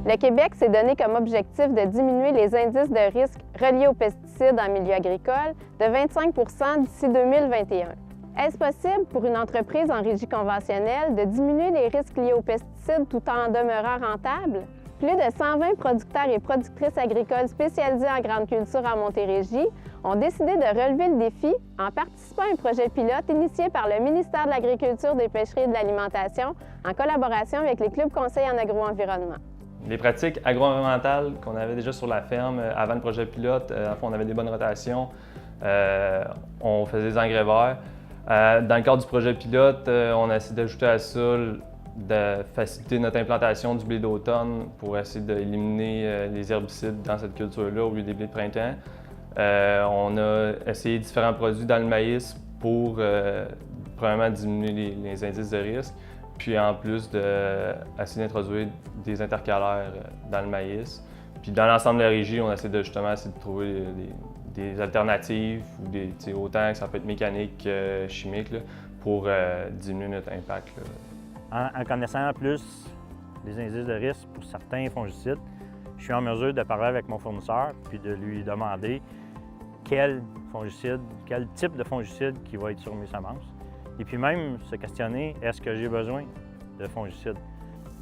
Le Québec s'est donné comme objectif de diminuer les indices de risque reliés aux pesticides en milieu agricole de 25 % d'ici 2021. Est-ce possible pour une entreprise en régie conventionnelle de diminuer les risques liés aux pesticides tout en demeurant rentable? Plus de 120 producteurs et productrices agricoles spécialisés en grande culture en Montérégie ont décidé de relever le défi en participant à un projet pilote initié par le ministère de l'Agriculture, des Pêcheries et de l'Alimentation en collaboration avec les clubs conseils en agro-environnement. Les pratiques agro-environnementales qu'on avait déjà sur la ferme avant le projet pilote, on avait des bonnes rotations, on faisait des engrais verts. Dans le cadre du projet pilote, on a essayé d'ajouter à ça de faciliter notre implantation du blé d'automne pour essayer d'éliminer les herbicides dans cette culture-là au lieu des blés de printemps. On a essayé différents produits dans le maïs pour premièrement diminuer les indices de risque, puis en plus d'essayer d'introduire des intercalaires dans le maïs. Puis dans l'ensemble de la régie, on essaie essayer de trouver des alternatives, ou autant que ça peut être mécanique que chimique, là, pour diminuer notre impact. En connaissant plus les indices de risque pour certains fongicides, je suis en mesure de parler avec mon fournisseur puis de lui demander quel fongicide, quel type de fongicide qui va être sur mes semences. Et puis même se questionner, est-ce que j'ai besoin de fongicides?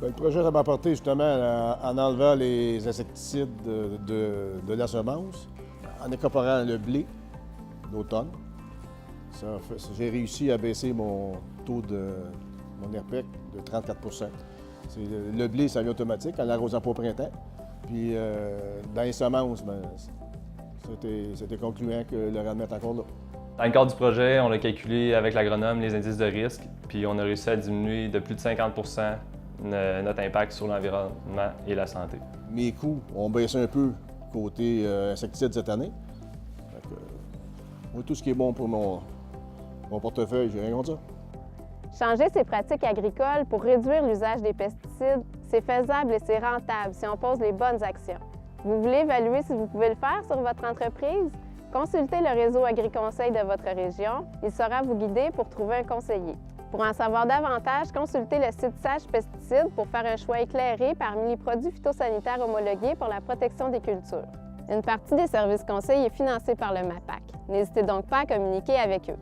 Bien, le projet m'a apporté justement en enlevant les insecticides de la semence, en incorporant le blé d'automne. J'ai réussi à baisser mon taux de mon ERPEC de 34 %. Le blé, ça vient automatique en l'arrosant pas au printemps. Puis dans les semences, c'était concluant que le rendement est encore là. Dans le cadre du projet, on a calculé avec l'agronome les indices de risque, puis on a réussi à diminuer de plus de 50 % notre impact sur l'environnement et la santé. Mes coûts ont baissé un peu côté insecticides cette année. Moi, tout ce qui est bon pour mon portefeuille, j'ai rien contre ça. Changer ses pratiques agricoles pour réduire l'usage des pesticides, c'est faisable et c'est rentable si on pose les bonnes actions. Vous voulez évaluer si vous pouvez le faire sur votre entreprise? Consultez le réseau Agri-Conseil de votre région. Il saura vous guider pour trouver un conseiller. Pour en savoir davantage, consultez le site Sage Pesticides pour faire un choix éclairé parmi les produits phytosanitaires homologués pour la protection des cultures. Une partie des services conseils est financée par le MAPAC. N'hésitez donc pas à communiquer avec eux.